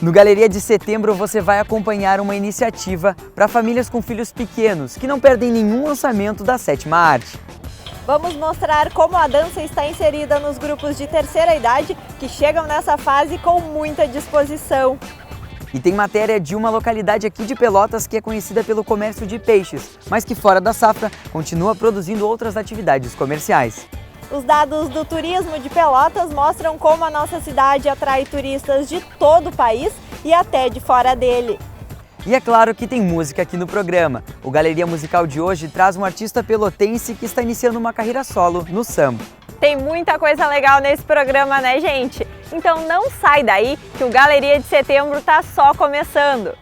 No Galeria de Setembro você vai acompanhar uma iniciativa para famílias com filhos pequenos que não perdem nenhum lançamento da sétima arte. Vamos mostrar como a dança está inserida nos grupos de terceira idade que chegam nessa fase com muita disposição. E tem matéria de uma localidade aqui de Pelotas que é conhecida pelo comércio de peixes, mas que fora da safra continua produzindo outras atividades comerciais. Os dados do turismo de Pelotas mostram como a nossa cidade atrai turistas de todo o país e até de fora dele. E é claro que tem música aqui no programa. O Galeria Musical de hoje traz um artista pelotense que está iniciando uma carreira solo no samba. Tem muita coisa legal nesse programa, né, gente? Então não sai daí que o Galeria de Setembro tá só começando.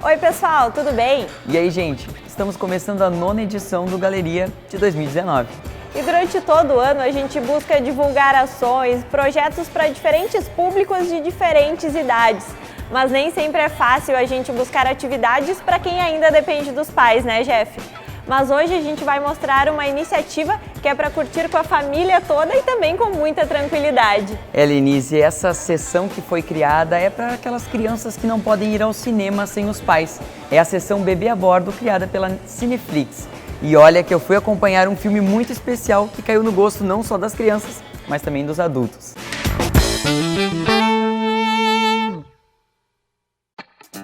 Oi pessoal, tudo bem? E aí, gente? Estamos começando a 9ª edição do Galeria de 2019. E durante todo o ano a gente busca divulgar ações, projetos para diferentes públicos de diferentes idades. Mas nem sempre é fácil a gente buscar atividades para quem ainda depende dos pais, né, Jeff? Mas hoje a gente vai mostrar uma iniciativa que é para curtir com a família toda e também com muita tranquilidade. Lenise, essa sessão que foi criada é para aquelas crianças que não podem ir ao cinema sem os pais. É a sessão Bebê a Bordo, criada pela Cineflix. E olha que eu fui acompanhar um filme muito especial que caiu no gosto não só das crianças, mas também dos adultos.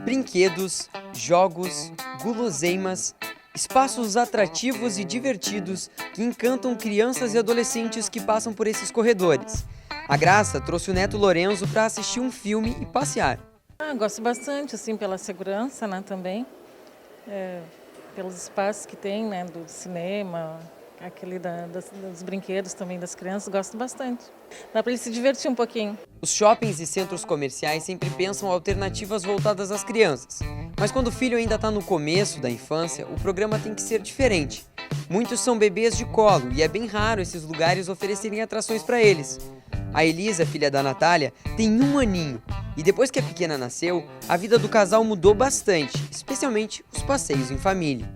Brinquedos, jogos, guloseimas, espaços atrativos e divertidos que encantam crianças e adolescentes que passam por esses corredores. A Graça trouxe o neto Lorenzo para assistir um filme e passear. Gosto bastante, assim, pela segurança, né, também. Pelos espaços que tem, né, do cinema, aquele dos brinquedos também das crianças, gosto bastante. Dá para ele se divertir um pouquinho. Os shoppings e centros comerciais sempre pensam alternativas voltadas às crianças. Mas quando o filho ainda está no começo da infância, o programa tem que ser diferente. Muitos são bebês de colo e é bem raro esses lugares oferecerem atrações para eles. A Elisa, filha da Natália, tem 1 aninho. E depois que a pequena nasceu, a vida do casal mudou bastante, especialmente os passeios em família.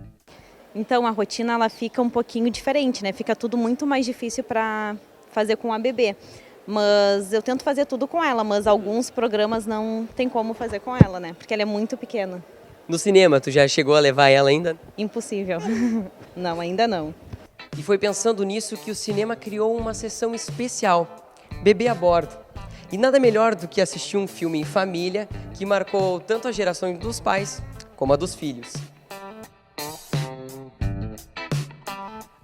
Então a rotina ela fica um pouquinho diferente, né? Fica tudo muito mais difícil para fazer com a bebê. Mas eu tento fazer tudo com ela, mas alguns programas não tem como fazer com ela, né? Porque ela é muito pequena. No cinema, tu já chegou a levar ela ainda? Impossível. Não, ainda não. E foi pensando nisso que o cinema criou uma sessão especial, Bebê a Bordo. E nada melhor do que assistir um filme em família que marcou tanto a geração dos pais como a dos filhos.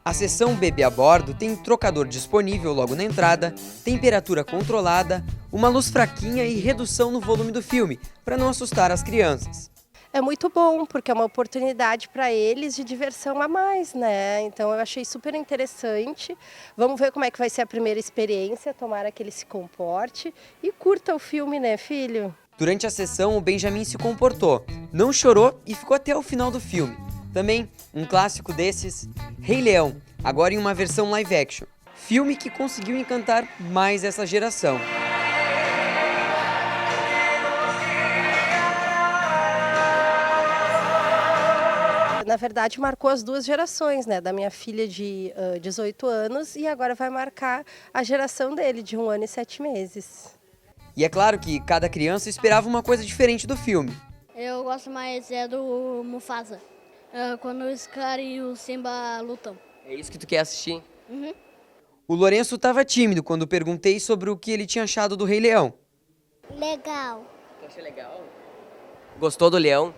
A sessão Bebê a Bordo tem trocador disponível logo na entrada, temperatura controlada, uma luz fraquinha e redução no volume do filme, para não assustar as crianças. É muito bom, porque é uma oportunidade para eles de diversão a mais, né? Então eu achei super interessante. Vamos ver como é que vai ser a primeira experiência, tomara que ele se comporte e curta o filme, né, filho? Durante a sessão, o Benjamin se comportou, não chorou e ficou até o final do filme. Também, um clássico desses, Rei Leão, agora em uma versão live action. Filme que conseguiu encantar mais essa geração. Na verdade, marcou as 2 gerações, né? Da minha filha de 18 anos e agora vai marcar a geração dele, de 1 ano e 7 meses. E é claro que cada criança esperava uma coisa diferente do filme. Eu gosto mais do Mufasa. Quando o Scar e o Simba lutam. É isso que tu quer assistir? Uhum. O Lourenço estava tímido quando perguntei sobre o que ele tinha achado do Rei Leão. Legal. Tu achou legal? Gostou do leão?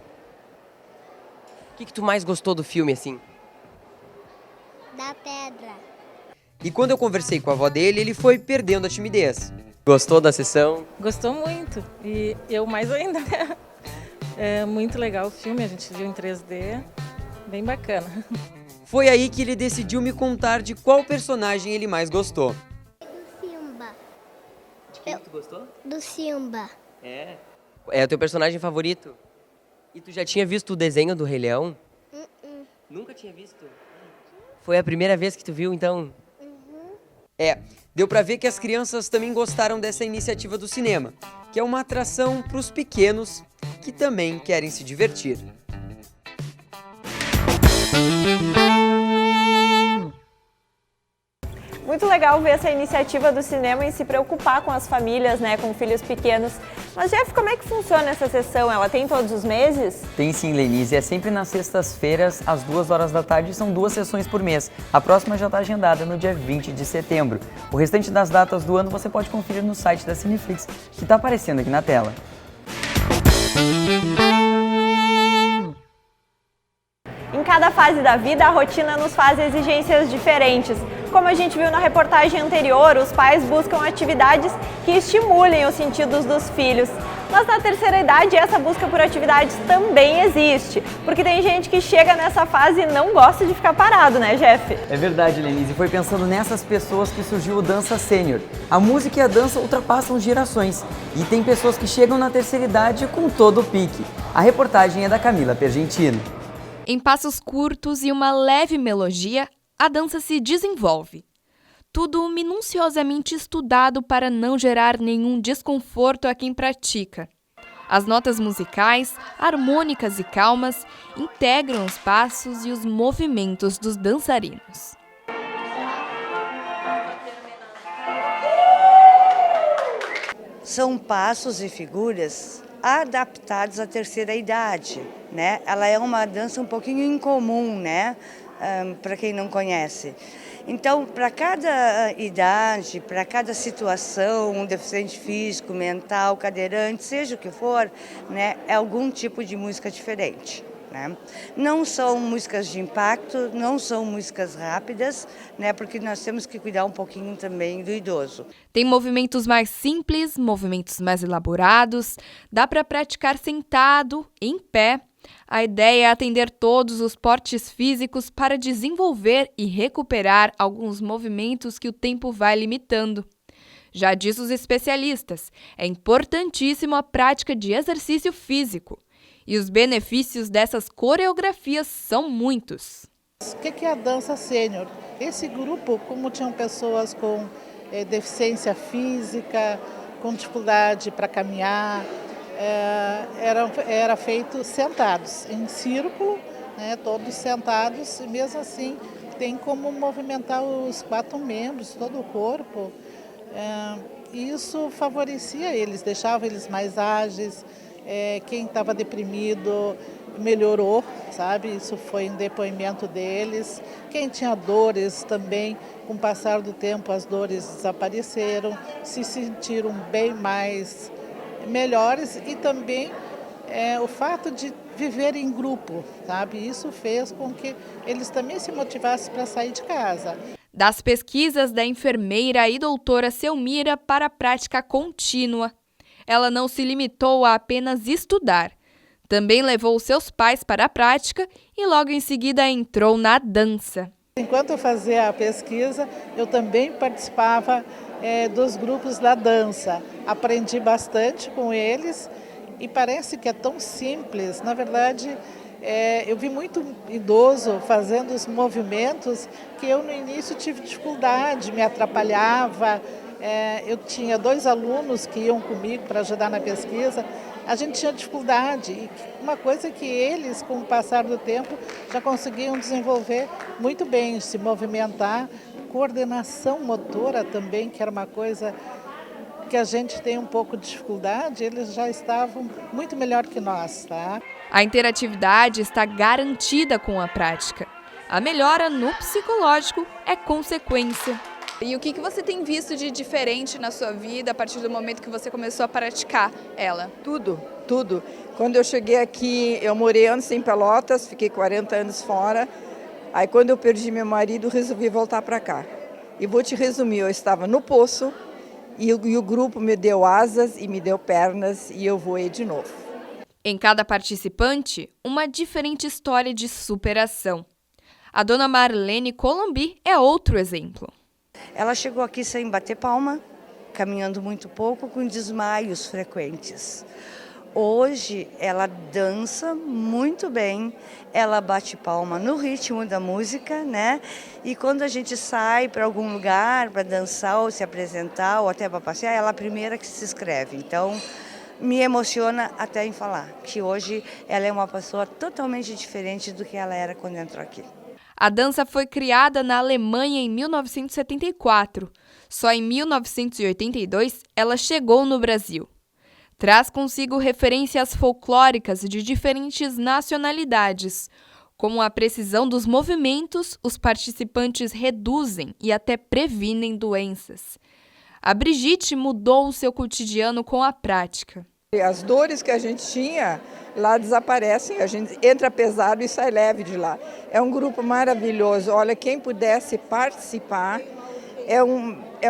O que tu mais gostou do filme, assim? Da pedra. E quando eu conversei com a avó dele, ele foi perdendo a timidez. Gostou da sessão? Gostou muito. E eu mais ainda, né? É muito legal o filme, a gente viu em 3D. Bem bacana. Foi aí que ele decidiu me contar de qual personagem ele mais gostou. Do Simba. De quem tu gostou? Do Simba. É. É o teu personagem favorito? E tu já tinha visto o desenho do Rei Leão? Nunca tinha visto? Foi a primeira vez que tu viu, então? Deu pra ver que as crianças também gostaram dessa iniciativa do cinema, que é uma atração pros pequenos que também querem se divertir. Muito legal ver essa iniciativa do cinema em se preocupar com as famílias, né, com filhos pequenos. Mas, Jeff, como é que funciona essa sessão? Ela tem todos os meses? Tem sim, Lenise. É sempre nas sextas-feiras, às 2 horas da tarde, são 2 sessões por mês. A próxima já está agendada no dia 20 de setembro. O restante das datas do ano você pode conferir no site da Cineflix, que está aparecendo aqui na tela. Em cada fase da vida, a rotina nos faz exigências diferentes. Como a gente viu na reportagem anterior, os pais buscam atividades que estimulem os sentidos dos filhos. Mas na terceira idade, essa busca por atividades também existe, porque tem gente que chega nessa fase e não gosta de ficar parado, né, Jeff? É verdade, Lenise. Foi pensando nessas pessoas que surgiu o Dança Sênior. A música e a dança ultrapassam gerações. E tem pessoas que chegam na terceira idade com todo o pique. A reportagem é da Camila Pergentino. Em passos curtos e uma leve melodia, a dança se desenvolve. Tudo minuciosamente estudado para não gerar nenhum desconforto a quem pratica. As notas musicais, harmônicas e calmas, integram os passos e os movimentos dos dançarinos. São passos e figuras adaptados à terceira idade, né? Ela é uma dança um pouquinho incomum, né? Para quem não conhece. Então, para cada idade, para cada situação, um deficiente físico, mental, cadeirante, seja o que for, né, é algum tipo de música diferente. Né? Não são músicas de impacto, não são músicas rápidas, né, porque nós temos que cuidar um pouquinho também do idoso. Tem movimentos mais simples, movimentos mais elaborados, dá para praticar sentado, em pé. A ideia é atender todos os portes físicos para desenvolver e recuperar alguns movimentos que o tempo vai limitando. Já diz os especialistas, é importantíssimo a prática de exercício físico. E os benefícios dessas coreografias são muitos. O que é a dança sênior? Esse grupo, como tinham pessoas com deficiência física, com dificuldade para caminhar, era feito sentados, em círculo, né, todos sentados, e mesmo assim tem como movimentar os 4 membros, todo o corpo. Isso favorecia eles, deixava eles mais ágeis. Quem estava deprimido melhorou, sabe? Isso foi um depoimento deles. Quem tinha dores também, com o passar do tempo as dores desapareceram, se sentiram bem mais melhores e também o fato de viver em grupo, sabe? Isso fez com que eles também se motivassem para sair de casa. Das pesquisas da enfermeira e doutora Selmira para a prática contínua, ela não se limitou a apenas estudar. Também levou seus pais para a prática e logo em seguida entrou na dança. Enquanto eu fazia a pesquisa, eu também participava dos grupos da dança. Aprendi bastante com eles e parece que é tão simples. Na verdade, eu vi muito idoso fazendo os movimentos que eu no início tive dificuldade, me atrapalhava. Eu tinha 2 alunos que iam comigo para ajudar na pesquisa, a gente tinha dificuldade. E uma coisa que eles, com o passar do tempo, já conseguiam desenvolver muito bem, se movimentar. Coordenação motora também, que era uma coisa que a gente tem um pouco de dificuldade, eles já estavam muito melhor que nós, tá? A interatividade está garantida com a prática. A melhora no psicológico é consequência. E o que você tem visto de diferente na sua vida a partir do momento que você começou a praticar ela? Tudo. Quando eu cheguei aqui, eu morei anos em Pelotas, fiquei 40 anos fora. Aí quando eu perdi meu marido, resolvi voltar para cá. E vou te resumir, eu estava no poço e o grupo me deu asas e me deu pernas e eu voei de novo. Em cada participante, uma diferente história de superação. A dona Marlene Colombi é outro exemplo. Ela chegou aqui sem bater palma, caminhando muito pouco, com desmaios frequentes. Hoje ela dança muito bem, ela bate palma no ritmo da música, né? E quando a gente sai para algum lugar para dançar ou se apresentar ou até para passear, ela é a primeira que se inscreve. Então, me emociona até em falar que hoje ela é uma pessoa totalmente diferente do que ela era quando entrou aqui. A dança foi criada na Alemanha em 1974. Só em 1982 ela chegou no Brasil. Traz consigo referências folclóricas de diferentes nacionalidades. Com a precisão dos movimentos, os participantes reduzem e até previnem doenças. A Brigitte mudou o seu cotidiano com a prática. As dores que a gente tinha lá desaparecem, a gente entra pesado e sai leve de lá. É um grupo maravilhoso. Olha, quem pudesse participar, é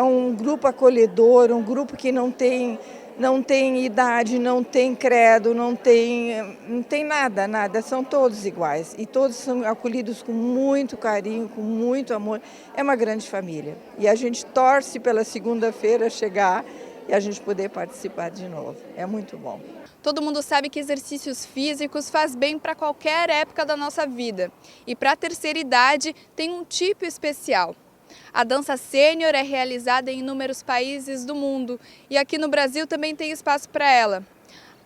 um grupo acolhedor, um grupo que não tem idade, não tem credo, não tem nada, são todos iguais. E todos são acolhidos com muito carinho, com muito amor. É uma grande família. E a gente torce pela segunda-feira chegar e a gente poder participar de novo. É muito bom. Todo mundo sabe que exercícios físicos faz bem para qualquer época da nossa vida. E para a terceira idade tem um tipo especial. A dança sênior é realizada em inúmeros países do mundo e aqui no Brasil também tem espaço para ela.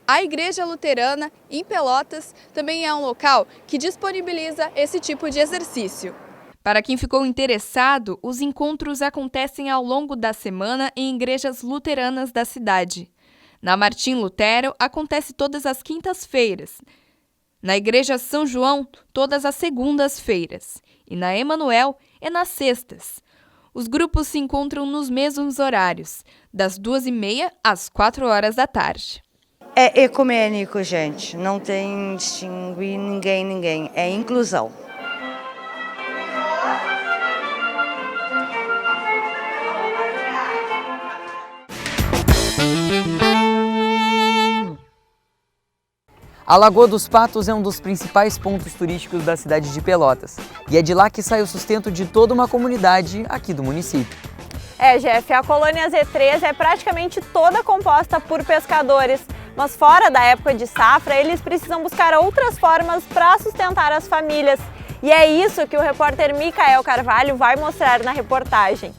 A Igreja Luterana, em Pelotas, também é um local que disponibiliza esse tipo de exercício. Para quem ficou interessado, os encontros acontecem ao longo da semana em igrejas luteranas da cidade. Na Martim Lutero, acontece todas as quintas-feiras. Na Igreja São João, todas as segundas-feiras. E na Emanuel, é nas sextas. Os grupos se encontram nos mesmos horários, das 2h30 às 4h da tarde. É ecumênico, gente. Não tem distinguir ninguém. É inclusão. A Lagoa dos Patos é um dos principais pontos turísticos da cidade de Pelotas. E é de lá que sai o sustento de toda uma comunidade aqui do município. Jeff, a colônia Z3 é praticamente toda composta por pescadores. Mas fora da época de safra, eles precisam buscar outras formas para sustentar as famílias. E é isso que o repórter Micael Carvalho vai mostrar na reportagem.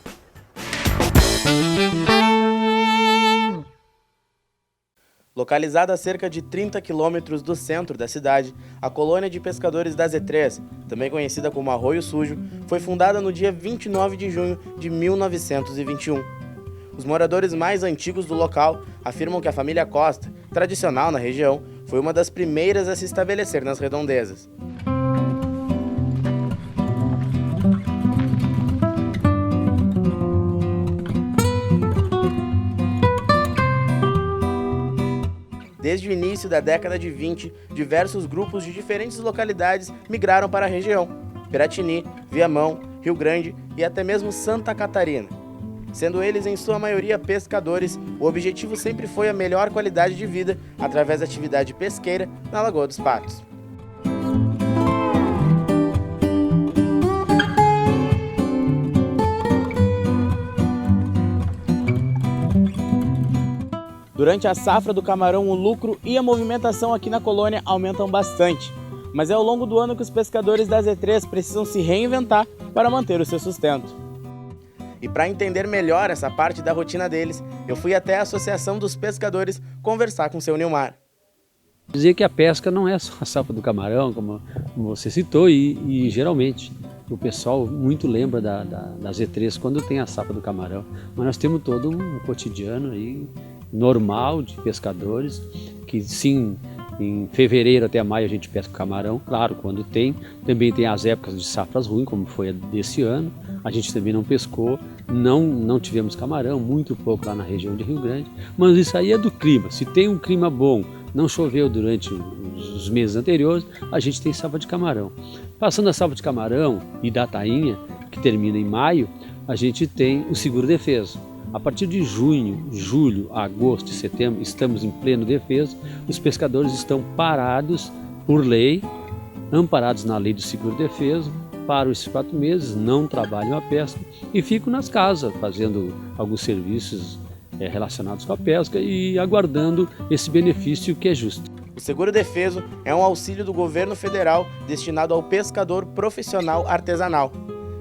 Localizada a cerca de 30 quilômetros do centro da cidade, a colônia de pescadores da Z3, também conhecida como Arroio Sujo, foi fundada no dia 29 de junho de 1921. Os moradores mais antigos do local afirmam que a família Costa, tradicional na região, foi uma das primeiras a se estabelecer nas redondezas. Desde o início da década de 20, diversos grupos de diferentes localidades migraram para a região: Piratini, Viamão, Rio Grande e até mesmo Santa Catarina. Sendo eles em sua maioria pescadores, o objetivo sempre foi a melhor qualidade de vida através da atividade pesqueira na Lagoa dos Patos. Durante a safra do camarão, o lucro e a movimentação aqui na colônia aumentam bastante. Mas é ao longo do ano que os pescadores da Z3 precisam se reinventar para manter o seu sustento. E para entender melhor essa parte da rotina deles, eu fui até a Associação dos Pescadores conversar com o seu Nilmar. Dizer que a pesca não é só a safra do camarão, como você citou, e geralmente o pessoal muito lembra da Z3 quando tem a safra do camarão. Mas nós temos todo um cotidiano aí normal de pescadores, que sim, em fevereiro até maio a gente pesca camarão, claro, quando tem. Também tem as épocas de safras ruins, como foi a desse ano. A gente também não pescou, não tivemos camarão, muito pouco lá na região de Rio Grande. Mas isso aí é do clima. Se tem um clima bom, não choveu durante os meses anteriores, a gente tem safra de camarão. Passando a safra de camarão e da tainha, que termina em maio, a gente tem o seguro-defeso. A partir de junho, julho, agosto e setembro, estamos em pleno defeso. Os pescadores estão parados por lei, amparados na lei do seguro-defeso, param esses 4 meses, não trabalham a pesca e ficam nas casas fazendo alguns serviços relacionados com a pesca e aguardando esse benefício que é justo. O Seguro Defeso é um auxílio do governo federal destinado ao pescador profissional artesanal.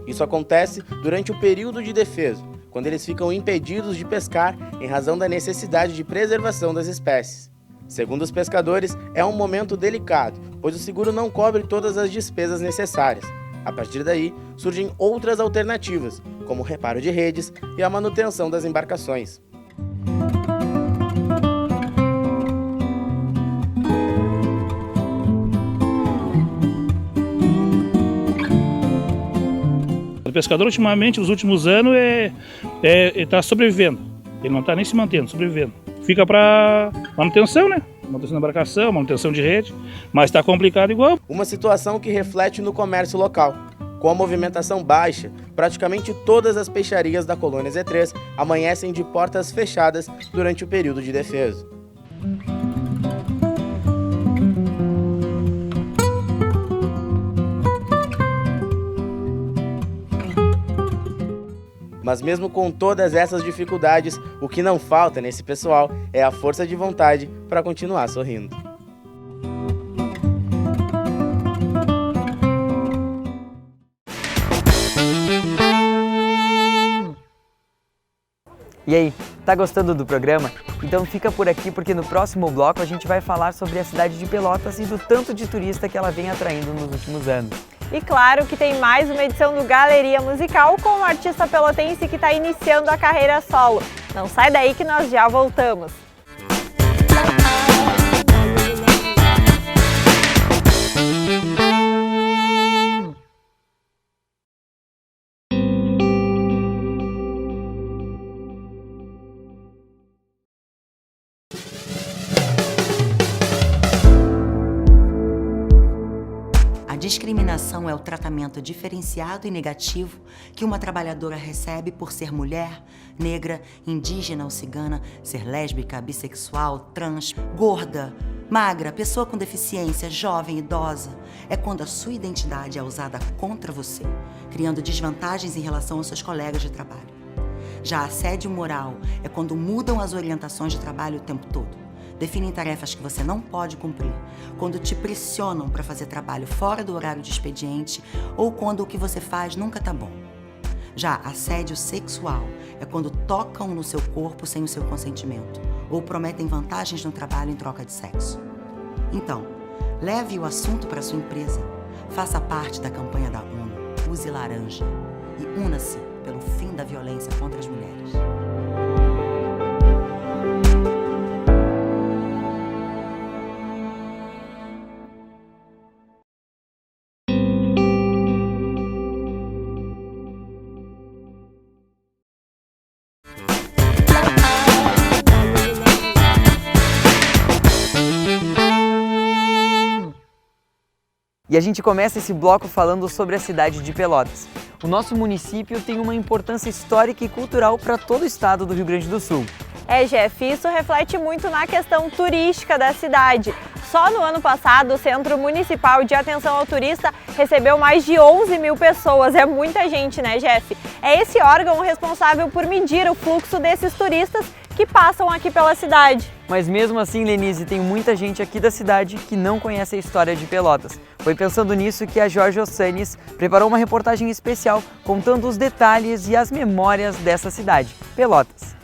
Isso acontece durante o período de defeso, quando eles ficam impedidos de pescar em razão da necessidade de preservação das espécies. Segundo os pescadores, é um momento delicado, pois o seguro não cobre todas as despesas necessárias. A partir daí, surgem outras alternativas, como o reparo de redes e a manutenção das embarcações. O pescador, ultimamente, nos últimos anos, está sobrevivendo. Ele não está nem se mantendo, sobrevivendo. Fica para manutenção, né? Manutenção da embarcação, manutenção de rede, mas está complicado igual. Uma situação que reflete no comércio local. Com a movimentação baixa, praticamente todas as peixarias da colônia Z3 amanhecem de portas fechadas durante o período de defeso. Mas mesmo com todas essas dificuldades, o que não falta nesse pessoal é a força de vontade para continuar sorrindo. E aí, tá gostando do programa? Então fica por aqui porque no próximo bloco a gente vai falar sobre a cidade de Pelotas e do tanto de turista que ela vem atraindo nos últimos anos. E claro que tem mais uma edição do Galeria Musical com um artista pelotense que está iniciando a carreira solo. Não sai daí que nós já voltamos. A discriminação é o tratamento diferenciado e negativo que uma trabalhadora recebe por ser mulher, negra, indígena ou cigana, ser lésbica, bissexual, trans, gorda, magra, pessoa com deficiência, jovem, idosa. É quando a sua identidade é usada contra você, criando desvantagens em relação aos seus colegas de trabalho. Já assédio moral é quando mudam as orientações de trabalho o tempo todo. Definem tarefas que você não pode cumprir, quando te pressionam para fazer trabalho fora do horário de expediente ou quando o que você faz nunca tá bom. Já assédio sexual é quando tocam no seu corpo sem o seu consentimento ou prometem vantagens no trabalho em troca de sexo. Então, leve o assunto para sua empresa, faça parte da campanha da ONU, Use Laranja e una-se pelo fim da violência contra as mulheres. E a gente começa esse bloco falando sobre a cidade de Pelotas. O nosso município tem uma importância histórica e cultural para todo o estado do Rio Grande do Sul. Jeff, isso reflete muito na questão turística da cidade. Só no ano passado, o Centro Municipal de Atenção ao Turista recebeu mais de 11 mil pessoas. É muita gente, né, Jeff? É esse órgão responsável por medir o fluxo desses turistas que passam aqui pela cidade. Mas mesmo assim, Lenise, tem muita gente aqui da cidade que não conhece a história de Pelotas. Foi pensando nisso que a Jorge Ossanes preparou uma reportagem especial contando os detalhes e as memórias dessa cidade, Pelotas.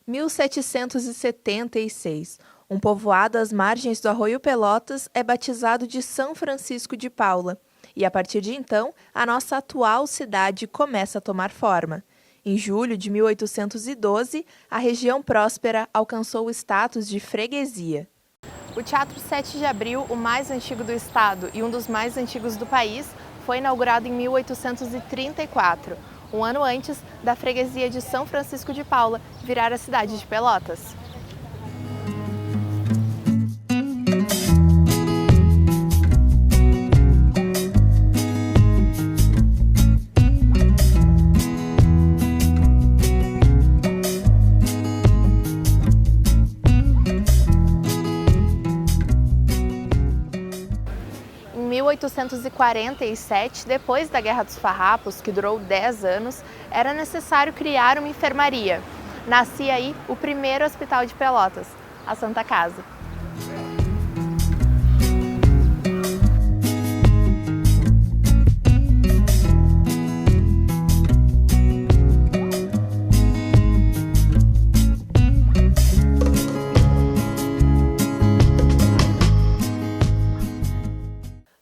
Em 1776, um povoado às margens do Arroio Pelotas é batizado de São Francisco de Paula, e a partir de então, a nossa atual cidade começa a tomar forma. Em julho de 1812, a região próspera alcançou o status de freguesia. O Teatro 7 de Abril, o mais antigo do estado e um dos mais antigos do país, foi inaugurado em 1834. Um ano antes da freguesia de São Francisco de Paula virar a cidade de Pelotas. 1847, depois da Guerra dos Farrapos, que durou 10 anos, era necessário criar uma enfermaria. Nascia aí o primeiro hospital de Pelotas, a Santa Casa.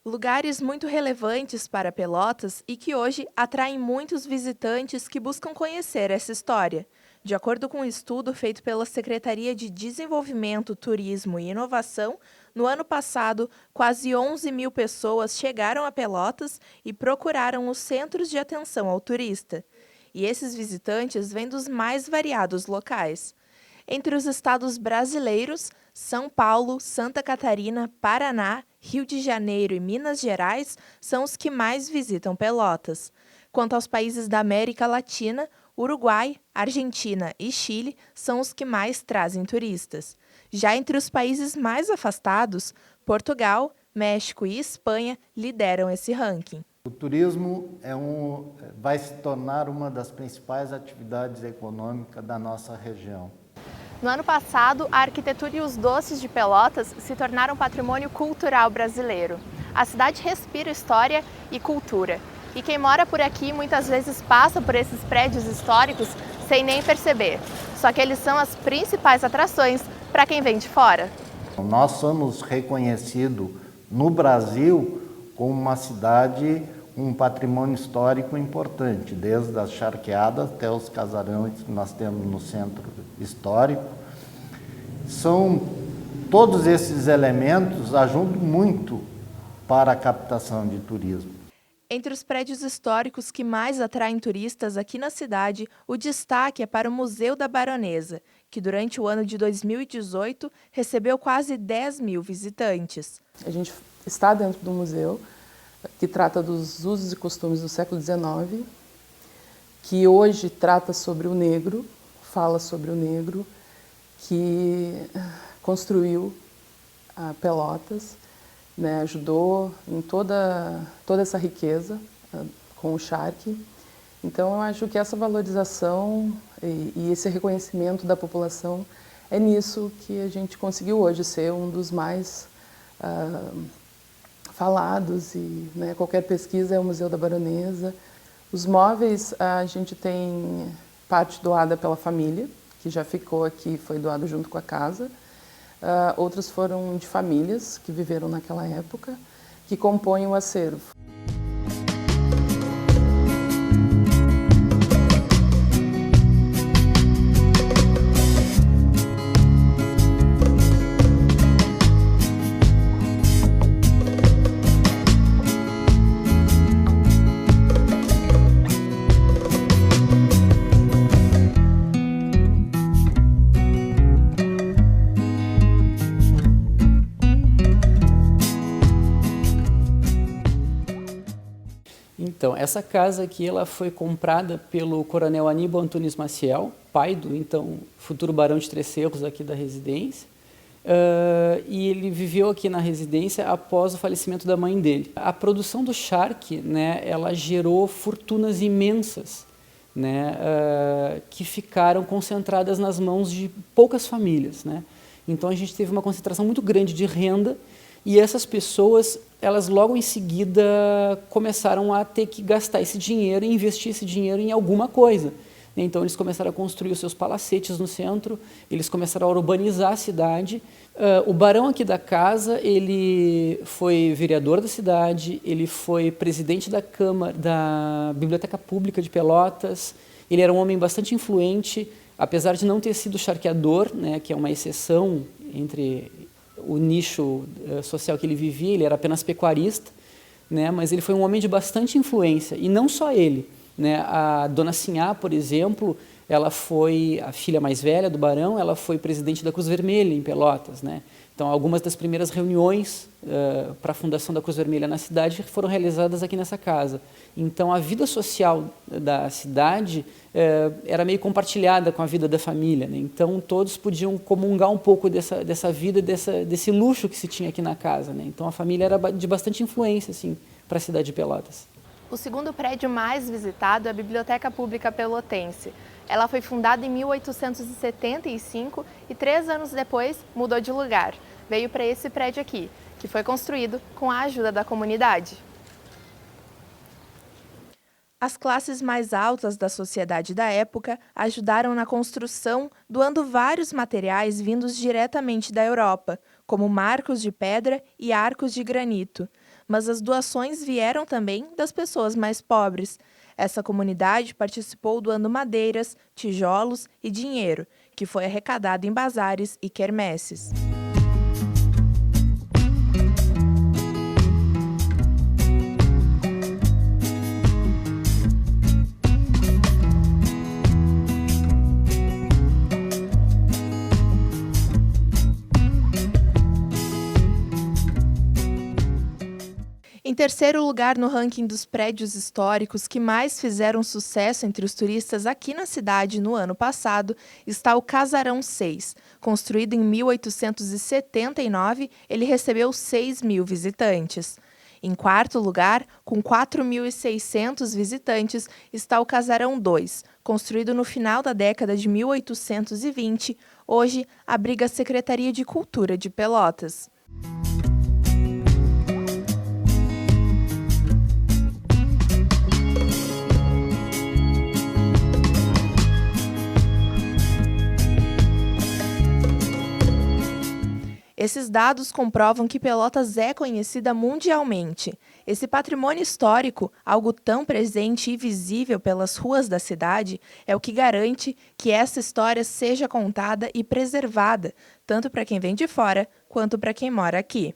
Lugares muito relevantes para Pelotas e que hoje atraem muitos visitantes que buscam conhecer essa história. De acordo com um estudo feito pela Secretaria de Desenvolvimento, Turismo e Inovação, no ano passado, quase 11 mil pessoas chegaram a Pelotas e procuraram os centros de atenção ao turista. E esses visitantes vêm dos mais variados locais. Entre os estados brasileiros, São Paulo, Santa Catarina, Paraná, Rio de Janeiro e Minas Gerais são os que mais visitam Pelotas. Quanto aos países da América Latina, Uruguai, Argentina e Chile são os que mais trazem turistas. Já entre os países mais afastados, Portugal, México e Espanha lideram esse ranking. O turismo vai se tornar uma das principais atividades econômicas da nossa região. No ano passado, a arquitetura e os doces de Pelotas se tornaram patrimônio cultural brasileiro. A cidade respira história e cultura. E quem mora por aqui muitas vezes passa por esses prédios históricos sem nem perceber. Só que eles são as principais atrações para quem vem de fora. Nós somos reconhecidos no Brasil como uma cidade, um patrimônio histórico importante, desde as charqueadas até os casarões que nós temos no centro histórico. Todos esses elementos ajudam muito para a captação de turismo. Entre os prédios históricos que mais atraem turistas aqui na cidade, o destaque é para o Museu da Baronesa, que durante o ano de 2018 recebeu quase 10 mil visitantes. A gente está dentro do museu, que trata dos usos e costumes do século XIX, que hoje trata sobre o negro, fala sobre o negro, que construiu a Pelotas, né, ajudou em toda essa riqueza com o charque. Então, eu acho que essa valorização e esse reconhecimento da população é nisso que a gente conseguiu hoje ser um dos mais falados. E, né, qualquer pesquisa é o Museu da Baronesa. Os móveis, a gente tem parte doada pela família, que já ficou aqui, foi doado junto com a casa. Outros foram de famílias que viveram naquela época, que compõem o acervo. Então, essa casa aqui ela foi comprada pelo coronel Aníbal Antunes Maciel, pai do então futuro barão de Três Cerros aqui da residência, e ele viveu aqui na residência após o falecimento da mãe dele. A produção do charque, né, ela gerou fortunas imensas, né, que ficaram concentradas nas mãos de poucas famílias, né? Então a gente teve uma concentração muito grande de renda e essas pessoas, elas logo em seguida começaram a ter que gastar esse dinheiro e investir esse dinheiro em alguma coisa. Então eles começaram a construir os seus palacetes no centro, eles começaram a urbanizar a cidade. O barão aqui da casa, ele foi vereador da cidade, ele foi presidente da Câmara, da Biblioteca Pública de Pelotas, ele era um homem bastante influente, apesar de não ter sido charqueador, né, que é uma exceção entre o nicho social que ele vivia, ele era apenas pecuarista, né, mas ele foi um homem de bastante influência, e não só ele. Né, a dona Sinhá, por exemplo, ela foi a filha mais velha do barão, ela foi presidente da Cruz Vermelha em Pelotas, né? Então, algumas das primeiras reuniões para a fundação da Cruz Vermelha na cidade foram realizadas aqui nessa casa. Então, a vida social da cidade era meio compartilhada com a vida da família, né? Então, todos podiam comungar um pouco dessa vida, desse luxo que se tinha aqui na casa, né? Então, a família era de bastante influência assim, para a cidade de Pelotas. O segundo prédio mais visitado é a Biblioteca Pública Pelotense. Ela foi fundada em 1875 e 3 anos depois mudou de lugar. Veio para esse prédio aqui, que foi construído com a ajuda da comunidade. As classes mais altas da sociedade da época ajudaram na construção, doando vários materiais vindos diretamente da Europa, como marcos de pedra e arcos de granito. Mas as doações vieram também das pessoas mais pobres. Essa comunidade participou doando madeiras, tijolos e dinheiro, que foi arrecadado em bazares e quermesses. Em terceiro lugar no ranking dos prédios históricos que mais fizeram sucesso entre os turistas aqui na cidade no ano passado, está o Casarão 6. Construído em 1879, ele recebeu 6.000 visitantes. Em quarto lugar, com 4.600 visitantes, está o Casarão 2. Construído no final da década de 1820, hoje abriga a Secretaria de Cultura de Pelotas. Esses dados comprovam que Pelotas é conhecida mundialmente. Esse patrimônio histórico, algo tão presente e visível pelas ruas da cidade, é o que garante que essa história seja contada e preservada, tanto para quem vem de fora quanto para quem mora aqui.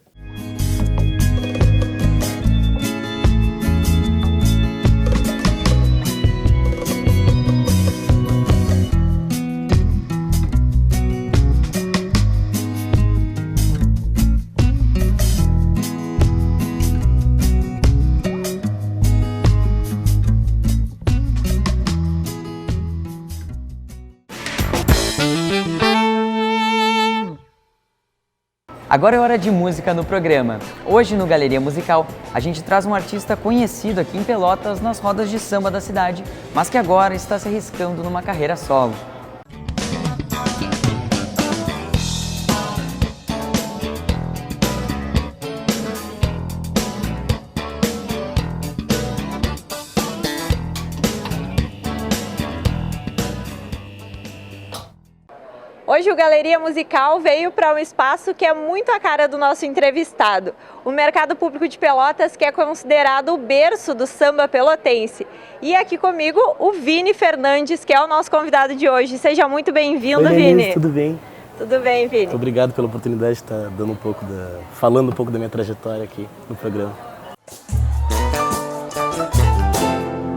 Agora é hora de música no programa. Hoje no Galeria Musical, a gente traz um artista conhecido aqui em Pelotas nas rodas de samba da cidade, mas que agora está se arriscando numa carreira solo. Hoje o Galeria Musical veio para um espaço que é muito a cara do nosso entrevistado, o Mercado Público de Pelotas, que é considerado o berço do samba pelotense. E aqui comigo o Vini Fernandes, que é o nosso convidado de hoje. Seja muito bem-vindo, Vini. Tudo bem? Tudo bem, Vini. Muito obrigado pela oportunidade de estar falando um pouco da minha trajetória aqui no programa.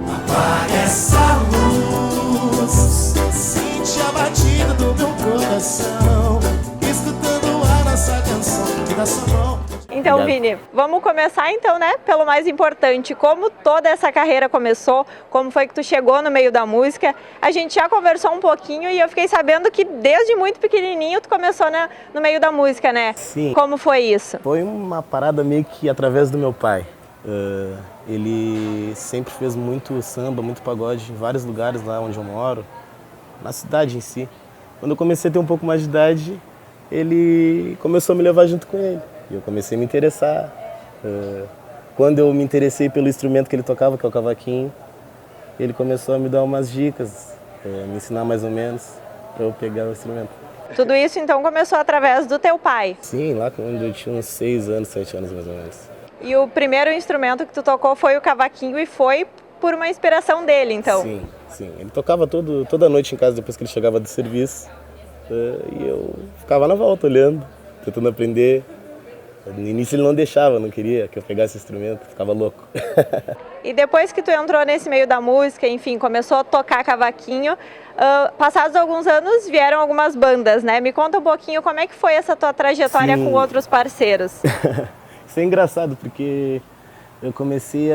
Apaga essa luz, sente a batida do meu coração, escutando a nossa canção, que dá sua mão. Então, Vini, vamos começar então, né, pelo mais importante, como toda essa carreira começou, como foi que tu chegou no meio da música. A gente já conversou um pouquinho e eu fiquei sabendo que desde muito pequenininho tu começou no meio da música, né? Sim. Como foi isso? Foi uma parada meio que através do meu pai. Ele sempre fez muito samba, muito pagode em vários lugares lá onde eu moro, na cidade em si. Quando eu comecei a ter um pouco mais de idade, ele começou a me levar junto com ele. E eu comecei a me interessar. Quando eu me interessei pelo instrumento que ele tocava, que é o cavaquinho, ele começou a me dar umas dicas, me ensinar mais ou menos para eu pegar o instrumento. Tudo isso então começou através do teu pai? Sim, lá quando eu tinha uns 6 anos, 7 anos mais ou menos. E o primeiro instrumento que tu tocou foi o cavaquinho e foi por uma inspiração dele, então? Sim, sim. Ele tocava toda noite em casa depois que ele chegava do serviço. E eu ficava na volta olhando, tentando aprender. No início ele não deixava, não queria que eu pegasse o instrumento, ficava louco. E depois que tu entrou nesse meio da música, enfim, começou a tocar cavaquinho, passados alguns anos vieram algumas bandas, né? Me conta um pouquinho como é que foi essa tua trajetória com outros parceiros. Isso é engraçado, porque eu comecei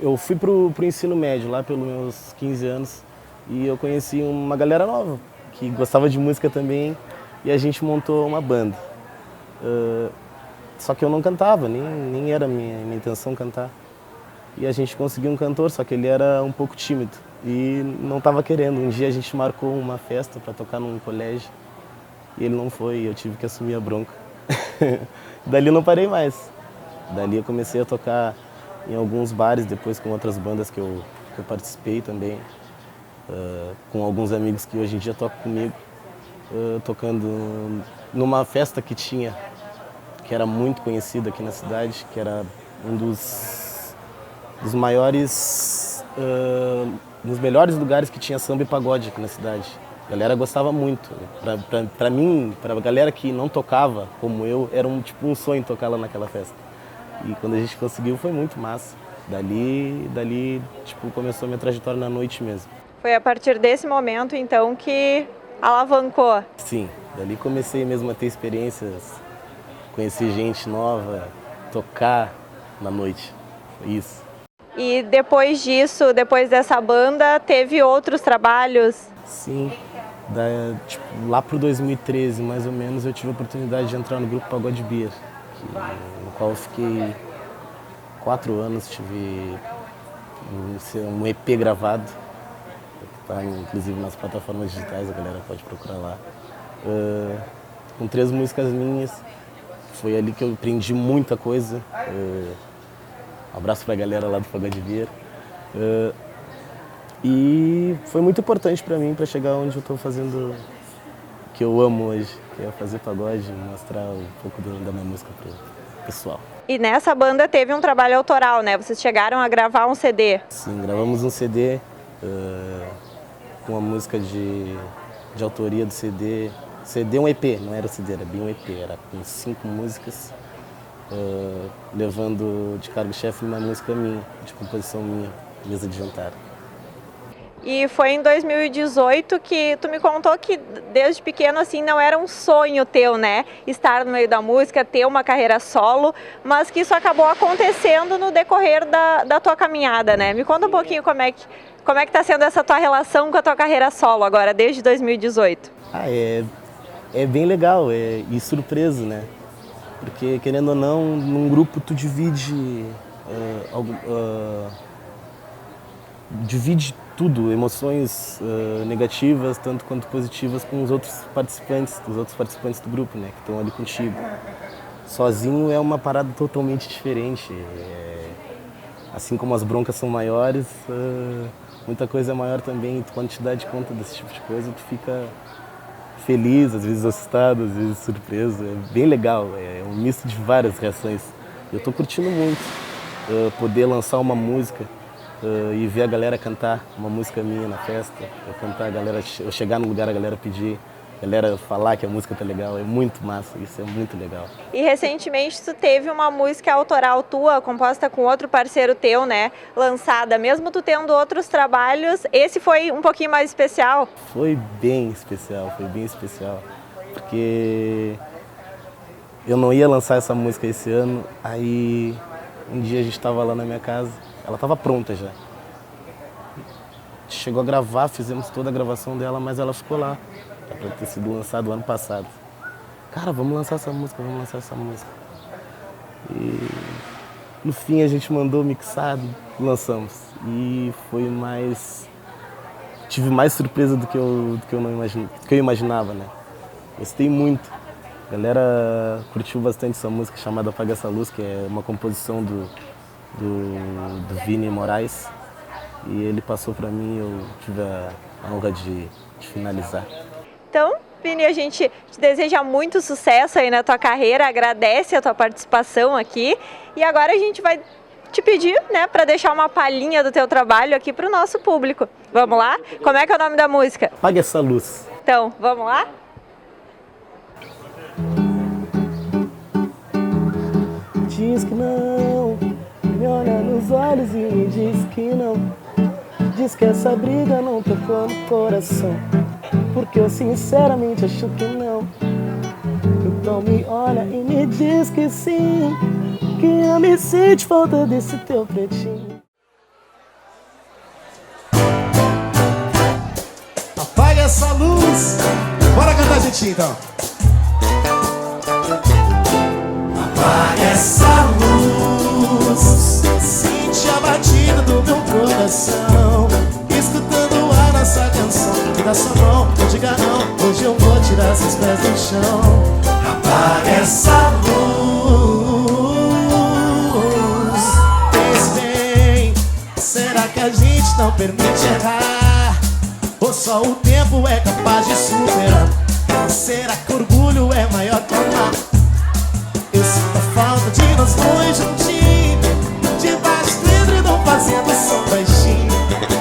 eu fui pro ensino médio, lá pelos meus 15 anos, e eu conheci uma galera nova, que gostava de música também, e a gente montou uma banda. Só que eu não cantava, nem era minha intenção cantar. E a gente conseguiu um cantor, só que ele era um pouco tímido e não estava querendo. Um dia a gente marcou uma festa para tocar num colégio e ele não foi, e eu tive que assumir a bronca. Dali eu não parei mais. Dali eu comecei a tocar em alguns bares, depois com outras bandas que eu participei também, com alguns amigos que hoje em dia tocam comigo, tocando numa festa que tinha, que era muito conhecida aqui na cidade, que era um dos maiores, dos melhores lugares que tinha samba e pagode aqui na cidade. A galera gostava muito. Pra mim, pra galera que não tocava como eu, era tipo um sonho tocar lá naquela festa. E quando a gente conseguiu foi muito massa. Dali tipo, começou a minha trajetória na noite mesmo. Foi a partir desse momento, então, que alavancou? Sim, dali comecei mesmo a ter experiências, conhecer gente nova, tocar na noite. Foi isso. E depois disso, depois dessa banda, teve outros trabalhos? Sim, tipo, lá pro 2013, mais ou menos, eu tive a oportunidade de entrar no grupo Pagode Beer, no qual eu fiquei 4 anos, tive um EP gravado, que está inclusive nas plataformas digitais, a galera pode procurar lá, com 3 músicas minhas. Foi ali que eu aprendi muita coisa. Um abraço pra galera lá do Pagode Beer. E foi muito importante pra mim, pra chegar onde eu tô fazendo o que eu amo hoje, que é fazer pagode, mostrar um pouco da minha música pro pessoal. E nessa banda teve um trabalho autoral, né? Vocês chegaram a gravar um CD? Sim, gravamos um CD com a música de autoria do CD. CD um EP, não era o CD, era bem um EP, era com 5 músicas. Levando de cargo-chefe uma música minha, de composição minha, mesa de jantar. E foi em 2018 que tu me contou que desde pequeno assim não era um sonho teu, né? Estar no meio da música, ter uma carreira solo, mas que isso acabou acontecendo no decorrer da tua caminhada, né? Me conta um pouquinho como é que tá sendo essa tua relação com a tua carreira solo agora, desde 2018. É bem legal, e surpreso, né? Porque, querendo ou não, num grupo tu divide tudo, emoções negativas, tanto quanto positivas, com os outros participantes do grupo, né, que estão ali contigo. Sozinho é uma parada totalmente diferente. Assim como as broncas são maiores, muita coisa é maior também. Quando te dá de conta desse tipo de coisa, tu fica feliz, às vezes assustado, às vezes surpreso. É bem legal, é um misto de várias reações. Eu tô curtindo muito poder lançar uma música e ver a galera cantar uma música minha na festa, eu chegar no lugar, a galera pedir, a galera falar que a música tá legal, é muito massa, isso é muito legal. E recentemente tu teve uma música autoral tua, composta com outro parceiro teu, né, lançada, mesmo tu tendo outros trabalhos, esse foi um pouquinho mais especial? Foi bem especial, porque eu não ia lançar essa música esse ano, aí um dia a gente estava lá na minha casa, ela estava pronta já. Chegou a gravar, fizemos toda a gravação dela, mas ela ficou lá. Era para ter sido lançado ano passado. Cara, vamos lançar essa música. E no fim a gente mandou mixado, lançamos. E foi tive mais surpresa do que eu imaginava, né? Gostei muito. A galera curtiu bastante essa música chamada Apaga Essa Luz, que é uma composição do Vini Moraes, e ele passou para mim e eu tive a honra de finalizar. Então, Vini, a gente te deseja muito sucesso aí na tua carreira, agradece a tua participação aqui e agora a gente vai te pedir, né, para deixar uma palhinha do teu trabalho aqui para o nosso público. Vamos lá? Como é que é o nome da música? Apaga Essa Luz. Então, vamos lá? diz que não. Me olha nos olhos e me diz que não. Diz que essa briga não tocou no coração, porque eu sinceramente acho que não. Então me olha e me diz que sim, que eu me sinto falta desse teu pretinho. Apaga essa luz. Bora cantar juntinho então. Apaga essa luz, sente a batida do meu coração, escutando a nossa canção. Me dá sua mão, não diga não, hoje eu vou tirar seus pés do chão. Apaga essa luz. Pense bem, será que a gente não permite errar? Ou só o tempo é capaz de superar? Será que orgulho é maior que amar? Eu sinto a falta de nós dois juntinhos, debaixo do edredom fazendo som baixinho.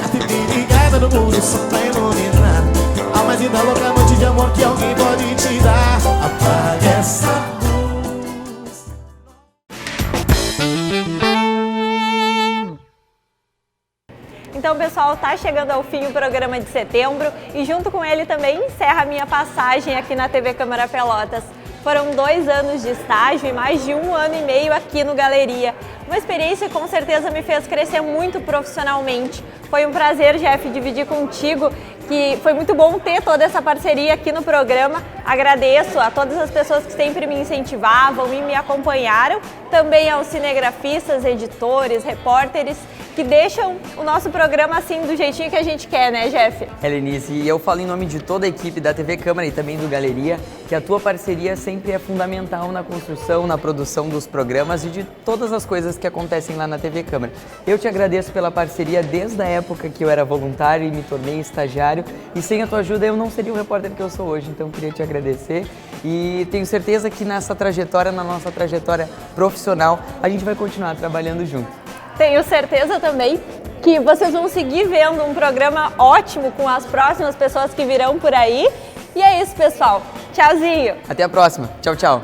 A TV ligada no muro só pra iluminar a mais linda louca noite de amor que alguém pode te dar. Apaga essa luz. Então, pessoal, tá chegando ao fim o programa de setembro e junto com ele também encerra a minha passagem aqui na TV Câmara Pelotas. Foram 2 anos de estágio e mais de 1 ano e meio aqui no Galeria. Uma experiência que com certeza me fez crescer muito profissionalmente. Foi um prazer, Jeff, dividir contigo, que foi muito bom ter toda essa parceria aqui no programa. Agradeço a todas as pessoas que sempre me incentivavam e me acompanharam, também aos cinegrafistas, editores, repórteres, que deixam o nosso programa assim do jeitinho que a gente quer, né, Jeff? Helenice, e eu falo em nome de toda a equipe da TV Câmara e também do Galeria, que a tua parceria sempre é fundamental na construção, na produção dos programas e de todas as coisas que acontecem lá na TV Câmara. Eu te agradeço pela parceria desde a época que eu era voluntário e me tornei estagiário, e sem a tua ajuda eu não seria o repórter que eu sou hoje, então queria te agradecer e tenho certeza que nessa trajetória, na nossa trajetória profissional, a gente vai continuar trabalhando junto. Tenho certeza também que vocês vão seguir vendo um programa ótimo com as próximas pessoas que virão por aí. E é isso, pessoal. Tchauzinho! Até a próxima. Tchau, tchau.